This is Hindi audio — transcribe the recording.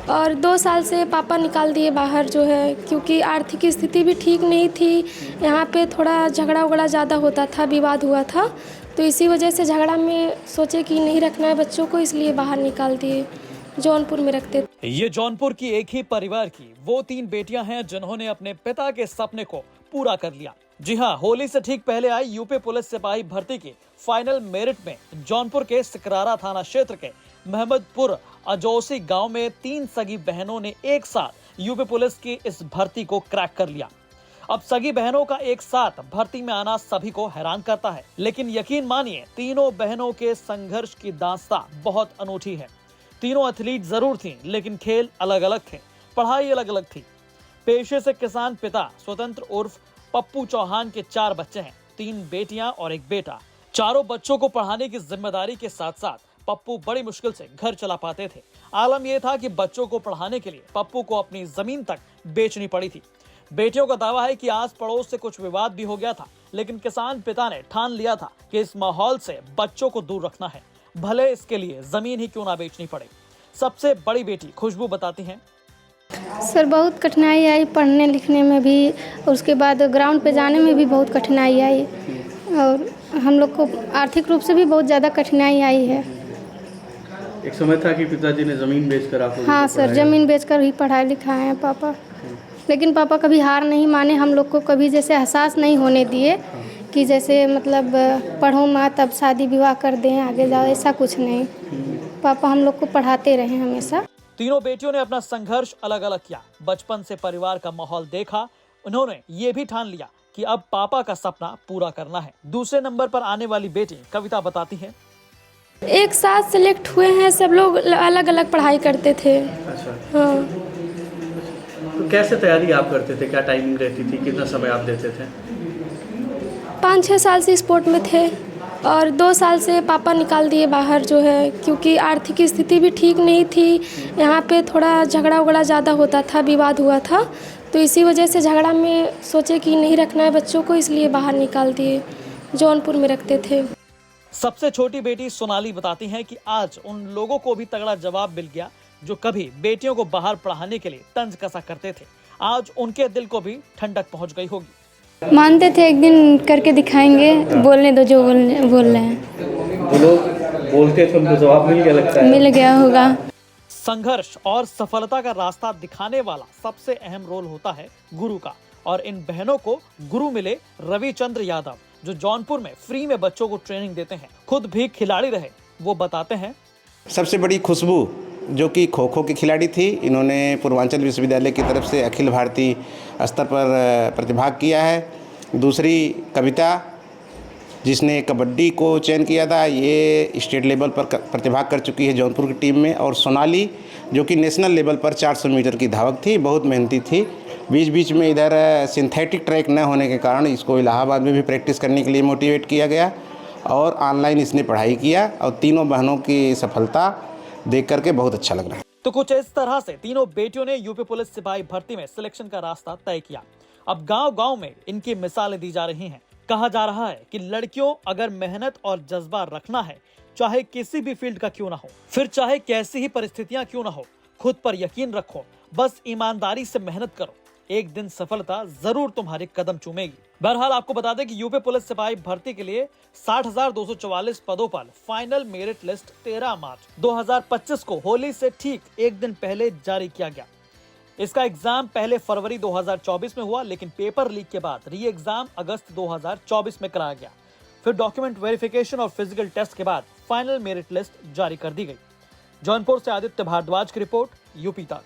और 2 साल से पापा निकाल दिए बाहर जो है, क्योंकि आर्थिक स्थिति भी ठीक नहीं थी। यहाँ पे थोड़ा झगड़ा-वगड़ा ज़्यादा होता था, विवाद हुआ था, तो इसी वजह से झगड़ा में सोचे कि नहीं रखना है बच्चों को, इसलिए बाहर निकाल दिए। जौनपुर में रखते थे। ये जौनपुर की एक ही परिवार की वो 3 बेटियां हैं जिन्होंने अपने पिता के सपने को पूरा कर लिया। जी हाँ, होली से ठीक पहले आई यूपी पुलिस सिपाही भर्ती की फाइनल मेरिट में जौनपुर के सिकरारा थाना क्षेत्र के महमदपुर अजौसी गांव में 3 सगी बहनों ने एक साथ यूपी पुलिस की इस भर्ती को क्रैक कर लिया। अब सगी बहनों का एक साथ भर्ती में आना सभी को हैरान करता है, लेकिन यकीन मानिए तीनों बहनों के संघर्ष की दास्तां बहुत अनूठी है। तीनों एथलीट जरूर थीं, लेकिन खेल अलग अलग थे, पढ़ाई अलग अलग थी। पेशे से किसान पिता स्वतंत्र उर्फ पप्पू चौहान के 4 बच्चे हैं, 3 बेटियां और 1 बेटा। चारों बच्चों को पढ़ाने की जिम्मेदारी के साथ साथ पप्पू बड़ी मुश्किल से घर चला पाते थे। आलम यह था कि बच्चों को पढ़ाने के लिए पप्पू को अपनी जमीन तक बेचनी पड़ी थी। बेटियों का दावा है कि आस पड़ोस से कुछ विवाद भी हो गया था, लेकिन किसान पिता ने ठान लिया था कि इस माहौल से बच्चों को दूर रखना है, भले इसके लिए जमीन ही क्यों ना बेचनी पड़े। सबसे बड़ी बेटी खुशबू बताती हैं, सर बहुत कठिनाई आई पढ़ने लिखने में भी, उसके बाद ग्राउंड पे जाने में भी बहुत कठिनाई आई, और हम लोग को आर्थिक रूप से भी बहुत ज़्यादा कठिनाई आई है। एक समय था कि पिताजी ने ज़मीन बेचकर आपको? हाँ सर, ज़मीन बेचकर ही पढ़ाई लिखाए हैं पापा, लेकिन पापा कभी हार नहीं माने, हम लोग को कभी जैसे एहसास नहीं होने दिए कि जैसे मतलब पढ़ो मत तब शादी विवाह कर दें आगे जाओ, ऐसा कुछ नहीं। पापा हम लोग को पढ़ाते रहे हमेशा। तीनों बेटियों ने अपना संघर्ष अलग अलग किया। बचपन से परिवार का माहौल देखा, उन्होंने ये भी ठान लिया कि अब पापा का सपना पूरा करना है। दूसरे नंबर पर आने वाली बेटी कविता बताती है, एक साथ सेलेक्ट हुए हैं, सब लोग अलग अलग पढ़ाई करते थे। अच्छा, हाँ। तो कैसे तैयारी आप करते थे? क्या टाइमिंग रहती थी? कितना समय आप देते थे? 5-6 साल से स्पोर्ट में थे और 2 साल से पापा निकाल दिए बाहर जो है, क्योंकि आर्थिक स्थिति भी ठीक नहीं थी। यहाँ पे थोड़ा झगड़ा-वगड़ा ज़्यादा होता था, विवाद हुआ था, तो इसी वजह से झगड़ा में सोचे कि नहीं रखना है बच्चों को, इसलिए बाहर निकाल दिए। जौनपुर में रखते थे। सबसे छोटी बेटी सोनाली बताती हैं कि आज उन लोगों को भी तगड़ा जवाब मिल गया जो कभी बेटियों को बाहर पढ़ाने के लिए तंज कसा करते थे। आज उनके दिल को भी ठंडक पहुंच गई होगी। मानते थे एक दिन करके दिखाएंगे, बोलने दो जो बोल रहे हैं। वो लोग बोलते थे, उनको जवाब मिल गया लगता है? मिल गया होगा। संघर्ष और सफलता का रास्ता दिखाने वाला सबसे अहम रोल होता है गुरु का, और इन बहनों को गुरु मिले रविचंद्र यादव, जो जौनपुर में फ्री में बच्चों को ट्रेनिंग देते हैं। खुद भी खिलाड़ी रहे, वो बताते हैं, सबसे बड़ी खुशबू जो कि खो खो की खिलाड़ी थी, इन्होंने पूर्वांचल विश्वविद्यालय की तरफ से अखिल भारतीय स्तर पर प्रतिभाग किया है। दूसरी कविता, जिसने कबड्डी को चयन किया था, ये स्टेट लेवल पर प्रतिभाग कर चुकी है जौनपुर की टीम में। और सोनाली जो कि नेशनल लेवल पर 400 मीटर की धावक थी, बहुत मेहनती थी। बीच बीच में इधर सिंथेटिक ट्रैक न होने के कारण इसको इलाहाबाद में भी प्रैक्टिस करने के लिए मोटिवेट किया गया और ऑनलाइन इसने पढ़ाई किया, और तीनों बहनों की सफलता देख करके बहुत अच्छा लग रहा है। तो कुछ इस तरह से तीनों बेटियों ने यूपी पुलिस सिपाही भर्ती में सिलेक्शन का रास्ता तय किया। अब गांव-गांव में इनकी मिसालें दी जा रही हैं। कहा जा रहा है कि लड़कियों अगर मेहनत और जज्बा रखना है, चाहे किसी भी फील्ड का क्यों ना हो, फिर चाहे कैसी ही परिस्थितियां क्यों ना हो, खुद पर यकीन रखो, बस ईमानदारी से मेहनत करो, एक दिन सफलता जरूर तुम्हारे कदम चूमेगी। बहरहाल आपको बता दें कि यूपी पुलिस सिपाही भर्ती के लिए 60,244 पदों पर फाइनल मेरिट लिस्ट 13 मार्च 2025 को होली से ठीक एक दिन पहले जारी किया गया। इसका एग्जाम पहले फरवरी 2024 में हुआ, लेकिन पेपर लीक के बाद री एग्जाम अगस्त 2024 में कराया गया। फिर डॉक्यूमेंट वेरिफिकेशन और फिजिकल टेस्ट के बाद फाइनल मेरिट लिस्ट जारी कर दी गई। जौनपुर से आदित्य भारद्वाज की रिपोर्ट, यूपी तक।